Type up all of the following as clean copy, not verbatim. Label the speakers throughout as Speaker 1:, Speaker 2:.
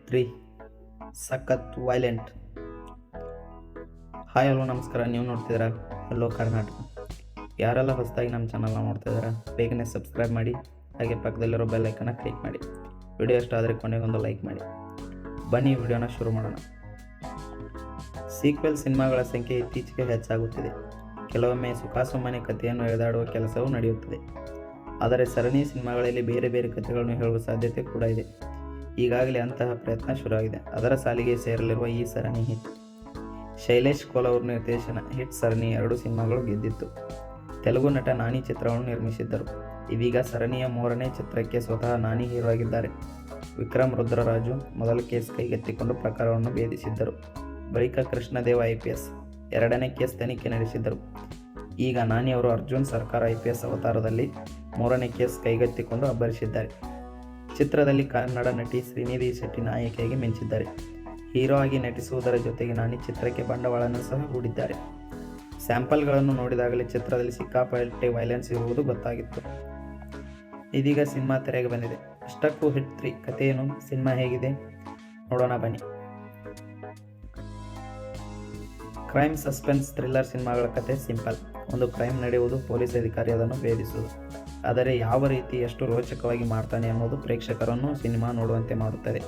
Speaker 1: 3 ಸಖತ್ violent. Hi hello ನಮಸ್ಕಾರ. ನೀವು ನೋಡ್ತಿದ್ದೀರಾ ಹಲೋ ಕರ್ನಾಟಕ. ಯಾರೆಲ್ಲ ಹೊಸದಾಗಿ ನಮ್ಮ ಚಾನಲ್ನ ನೋಡ್ತಿದ್ದೀರಾ ಬೇಗನೆ ಸಬ್ಸ್ಕ್ರೈಬ್ ಮಾಡಿ, ಹಾಗೆ ಪಕ್ಕದಲ್ಲಿರೋ ಬೆಲ್ ಐಕನ್ನ ಕ್ಲಿಕ್ ಮಾಡಿ. ವಿಡಿಯೋ ಇಷ್ಟ ಆದರೆ ಕೊನೆಗೊಂದು ಲೈಕ್ ಮಾಡಿ. ಬನ್ನಿ ವಿಡಿಯೋನ ಶುರು ಮಾಡೋಣ. ಸೀಕ್ವೆಲ್ ಸಿನಿಮಾಗಳ ಸಂಖ್ಯೆ ಇತ್ತೀಚೆಗೆ ಹೆಚ್ಚಾಗುತ್ತಿದೆ. ಕೆಲವೊಮ್ಮೆ ಸುಖಾಸುಮ್ಮನೆ ಕಥೆಯನ್ನು ಎಳೆದಾಡುವ ಕೆಲಸವೂ ನಡೆಯುತ್ತದೆ. ಆದರೆ ಸರಣಿ ಸಿನಿಮಾಗಳಲ್ಲಿ ಬೇರೆ ಬೇರೆ ಕಥೆಗಳನ್ನು ಹೇಳುವ ಸಾಧ್ಯತೆ ಕೂಡ ಇದೆ. ಈಗಾಗಲೇ ಅಂತಹ ಪ್ರಯತ್ನ ಶುರುವಾಗಿದೆ. ಅದರ ಸಾಲಿಗೆ ಸೇರಲಿರುವ ಈ ಸರಣಿ ಹಿಟ್. ಶೈಲೇಶ್ ಕೋಲ್ ಅವರು ನಿರ್ದೇಶನ ಹಿಟ್ ಸರಣಿ 2 ಸಿನಿಮಾಗಳು ಗೆದ್ದಿತ್ತು. ತೆಲುಗು ನಟ ನಾನಿ ಚಿತ್ರವನ್ನು ನಿರ್ಮಿಸಿದ್ದರು. ಇದೀಗ ಸರಣಿಯ 3ನೇ ಚಿತ್ರಕ್ಕೆ ಸ್ವತಃ ನಾನಿ ಹೀರೋ ಆಗಿದ್ದಾರೆ. ವಿಕ್ರಮ್ ರುದ್ರರಾಜು ಮೊದಲ ಕೇಸ್ ಕೈಗೆತ್ತಿಕೊಂಡು ಪ್ರಕರಣವನ್ನು ಭೇದಿಸಿದ್ದರು. ಬಳಿಕ ಕೃಷ್ಣದೇವ IPS 2ನೇ ಕೇಸ್ ತನಿಖೆ ನಡೆಸಿದ್ದರು. ಈಗ ನಾನಿ ಅವರು ಅರ್ಜುನ್ ಸರ್ಕಾರ IPS ಅವತಾರದಲ್ಲಿ 3ನೇ ಕೇಸ್ ಕೈಗೆತ್ತಿಕೊಂಡು ಅಬ್ಬರಿಸಿದ್ದಾರೆ. ಚಿತ್ರದಲ್ಲಿ ಕನ್ನಡ ನಟಿ ಶ್ರೀನಿಧಿ ಶೆಟ್ಟಿ ನಾಯಕಿಯಾಗಿ ಮಿಂಚಿದ್ದಾರೆ. ಹೀರೋ ಆಗಿ ನಟಿಸುವುದರ ಜೊತೆಗೆ ನಾನಿ ಚಿತ್ರಕ್ಕೆ ಬಂಡವಾಳವನ್ನು ಸಹ ಹೂಡಿದ್ದಾರೆ. ಸ್ಯಾಂಪಲ್ಗಳನ್ನು ನೋಡಿದಾಗಲೇ ಚಿತ್ರದಲ್ಲಿ ಸಿಕ್ಕಾಪಟ್ಟೆ ವೈಲೆನ್ಸ್ ಇರುವುದು ಗೊತ್ತಾಗಿತ್ತು. ಇದೀಗ ಸಿನಿಮಾ ತೆರೆಗೆ ಬಂದಿದೆ. ಅಷ್ಟಕ್ಕೂ ಹಿಟ್ 3 ಕಥೆಯೇನು, ಸಿನಿಮಾ ಹೇಗಿದೆ ನೋಡೋಣ ಬನ್ನಿ. ಕ್ರೈಮ್ ಸಸ್ಪೆನ್ಸ್ ಥ್ರಿಲ್ಲರ್ ಸಿನಿಮಾಗಳ ಕಥೆ ಸಿಂಪಲ್. ಒಂದು ಕ್ರೈಮ್ ನಡೆಯುವುದು, ಪೊಲೀಸ್ ಅಧಿಕಾರಿ ಅದನ್ನು ಭೇದಿಸುವುದು. ಆದರೆ ಯಾವ ರೀತಿ ಎಷ್ಟು ರೋಚಕವಾಗಿ ಮಾಡ್ತಾನೆ ಅನ್ನೋದು ಪ್ರೇಕ್ಷಕರನ್ನು ಸಿನಿಮಾ ನೋಡುವಂತೆ ಮಾಡುತ್ತದೆ.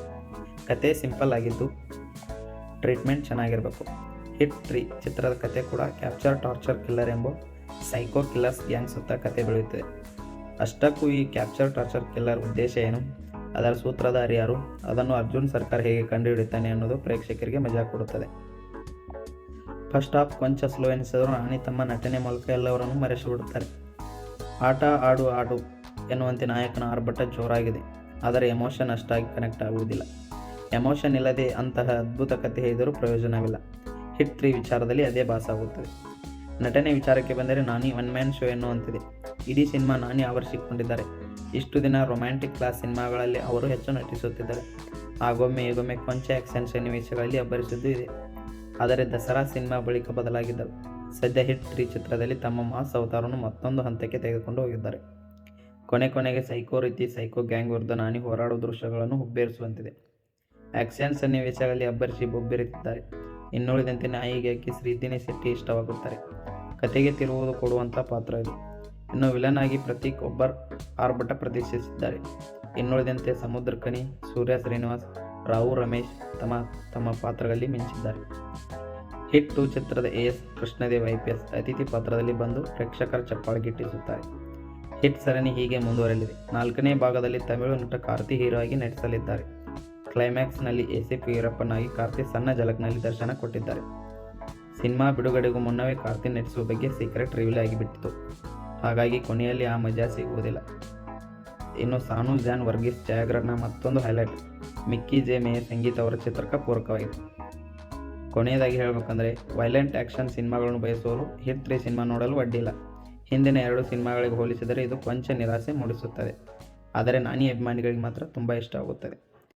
Speaker 1: ಕತೆ ಸಿಂಪಲ್ ಆಗಿದ್ದು ಟ್ರೀಟ್ಮೆಂಟ್ ಚೆನ್ನಾಗಿರಬೇಕು. ಹಿಟ್ 3 ಚಿತ್ರದ ಕತೆ ಕೂಡ ಕ್ಯಾಪ್ಚರ್ ಟಾರ್ಚರ್ ಕಿಲ್ಲರ್ ಎಂಬ ಸೈಕೋ ಕಿಲ್ಲರ್ಸ್ ಗ್ಯಾಂಗ್ ಸುತ್ತ ಕತೆ ಬೆಳೆಯುತ್ತದೆ. ಅಷ್ಟಕ್ಕೂ ಈ ಕ್ಯಾಪ್ಚರ್ ಟಾರ್ಚರ್ ಕಿಲ್ಲರ್ ಉದ್ದೇಶ ಏನು, ಅದರ ಸೂತ್ರಧಾರಿ ಯಾರು, ಅದನ್ನು ಅರ್ಜುನ್ ಸರ್ಕಾರ ಹೇಗೆ ಕಂಡುಹಿಡಿತಾನೆ ಅನ್ನೋದು ಪ್ರೇಕ್ಷಕರಿಗೆ ಮಜಾ ಕೊಡುತ್ತದೆ. ಫಸ್ಟ್ ಹಾಫ್ ಕೊಂಚ ಸ್ಲೋ ಎನಿಸಿದರೂ ನಾನಿ ತಮ್ಮ ನಟನೆ ಮೂಲಕ ಎಲ್ಲವರನ್ನು ಮರೆಸಿಬಿಡುತ್ತಾರೆ. ಆಟ ಆಡು ಎನ್ನುವಂತೆ ನಾಯಕನ ಆರ್ಭಟ ಜೋರಾಗಿದೆ, ಆದರೆ ಎಮೋಷನ್ ಅಷ್ಟಾಗಿ ಕನೆಕ್ಟ್ ಆಗುವುದಿಲ್ಲ. ಎಮೋಷನ್ ಇಲ್ಲದೆ ಅಂತಹ ಅದ್ಭುತ ಕಥೆ ಹೇಳಿದರೂ ಪ್ರಯೋಜನವಿಲ್ಲ. ಹಿಟ್ 3 ವಿಚಾರದಲ್ಲಿ ಅದೇ ಭಾಸವಾಗುತ್ತದೆ. ನಟನೆ ವಿಚಾರಕ್ಕೆ ಬಂದರೆ ನಾನಿ ಒನ್ ಮ್ಯಾನ್ ಶೋ ಎನ್ನುವಂತಿದೆ. ಇಡೀ ಸಿನಿಮಾ ನಾನಿ ಆವರಿಸಿಕೊಂಡಿದ್ದಾರೆ. ಇಷ್ಟು ದಿನ ರೊಮ್ಯಾಂಟಿಕ್ ಕ್ಲಾಸ್ ಸಿನಿಮಾಗಳಲ್ಲಿ ಅವರು ಹೆಚ್ಚು ನಟಿಸುತ್ತಿದ್ದಾರೆ. ಆಗೊಮ್ಮೆ ಈಗೊಮ್ಮೆ ಕೊಂಚ ಆ್ಯಕ್ಷನ್ ಸನ್ನಿವೇಶಗಳಲ್ಲಿ ಅಬ್ಬರಿಸಿದ್ದು ಇದೆ. ಆದರೆ ದಸರಾ ಸಿನಿಮಾ ಬಳಿಕ ಬದಲಾಗಿದ್ದರು. ಸದ್ಯ ಹಿಟ್ 3 ಚಿತ್ರದಲ್ಲಿ ತಮ್ಮ ಮಾಸ್ ಅವತಾರವನ್ನು ಮತ್ತೊಂದು ಹಂತಕ್ಕೆ ತೆಗೆದುಕೊಂಡು ಹೋಗಿದ್ದಾರೆ. ಕೊನೆಗೆ ಸೈಕೋ ರೀತಿ ಸೈಕೋ ಗ್ಯಾಂಗ್ ವಿರುದ್ಧ ನಾನಿ ಹೋರಾಡುವ ದೃಶ್ಯಗಳನ್ನು ಹುಬ್ಬೇರಿಸುವಂತಿದೆ. ಆ್ಯಕ್ಷನ್ ಸನ್ನಿವೇಶಗಳಲ್ಲಿ ಅಬ್ಬರಿಸಿ ಬೊಬ್ಬಿರುತ್ತಿದ್ದಾರೆ. ಇನ್ನುಳಿದಂತೆ ನಾಯಿಗಾಗಿ ಶ್ರೀನಿಧಿ ಶೆಟ್ಟಿ ಇಷ್ಟವಾಗುತ್ತಾರೆ. ಕತೆಗೆ ತಿರುವುದು ಕೊಡುವಂಥ ಪಾತ್ರ ಇದು. ಇನ್ನು ವಿಲನ್ ಆಗಿ ಪ್ರತೀಕ್ ಒಬ್ಬರ್ ಆರ್ಭಟ ಪ್ರದರ್ಶಿಸಿದ್ದಾರೆ. ಇನ್ನುಳಿದಂತೆ ಸಮುದ್ರಕನಿ, ಸೂರ್ಯ ಶ್ರೀನಿವಾಸ್, ರಾವು ರಮೇಶ್ ತಮ್ಮ ಪಾತ್ರಗಳಲ್ಲಿ ಮಿಂಚಿದ್ದಾರೆ. ಹಿಟ್ 2 ಚಿತ್ರದ AS ಕೃಷ್ಣದೇವ್ IPS ಅತಿಥಿ ಪಾತ್ರದಲ್ಲಿ ಬಂದು ಪ್ರೇಕ್ಷಕರ ಚಪ್ಪಾಳೆ ಗಿಟ್ಟಿಸುತ್ತಾರೆ. ಹಿಟ್ ಸರಣಿ ಹೀಗೆ ಮುಂದುವರೆಯಲಿದೆ. 4ನೇ ಭಾಗದಲ್ಲಿ ತಮಿಳು ನಟ ಕಾರ್ತಿ ಹೀರೋ ಆಗಿ ನಟಿಸಲಿದ್ದಾರೆ. ಕ್ಲೈಮ್ಯಾಕ್ಸ್ನಲ್ಲಿ ACP ವೀರಪ್ಪನಾಗಿ ಕಾರ್ತಿ ಸಣ್ಣ ಝಲಕ್ನಲ್ಲಿ ದರ್ಶನ ಕೊಟ್ಟಿದ್ದಾರೆ. ಸಿನಿಮಾ ಬಿಡುಗಡೆಗೂ ಮುನ್ನವೇ ಕಾರ್ತಿ ನಟಿಸುವ ಬಗ್ಗೆ ಸೀಕ್ರೆಟ್ ರಿವೀಲ್ ಆಗಿಬಿಟ್ಟಿತು. ಹಾಗಾಗಿ ಕೊನೆಯಲ್ಲಿ ಆ ಮಜಾ ಸಿಗುವುದಿಲ್ಲ. ಇನ್ನು ಸಾನು ಜಾನ್ ವರ್ಗೀಸ್ ಛಾಯಾಗ್ರಹಣ ಮತ್ತೊಂದು ಹೈಲೈಟ್. ಮಿಕ್ಕಿ ಜೆ ಮೇಯರ್ ಸಂಗೀತ ಅವರ ಚಿತ್ರಕ್ಕೆ ಪೂರಕವಾಗಿದೆ. ಕೊನೆಯದಾಗಿ ಹೇಳಬೇಕಂದ್ರೆ ವೈಲೆಂಟ್ ಆ್ಯಕ್ಷನ್ ಸಿನಿಮಾಗಳನ್ನು ಬಯಸುವವರು ಹಿಟ್ 3 ಸಿನಿಮಾ ನೋಡಲು ಅಡ್ಡಿಲ್ಲ. ಹಿಂದಿನ 2 ಸಿನಿಮಾಗಳಿಗೆ ಹೋಲಿಸಿದರೆ ಇದು ಕೊಂಚ ನಿರಾಸೆ ಮೂಡಿಸುತ್ತದೆ. ಆದರೆ ನಾನಿ ಅಭಿಮಾನಿಗಳಿಗೆ ಮಾತ್ರ ತುಂಬ ಇಷ್ಟ ಆಗುತ್ತದೆ.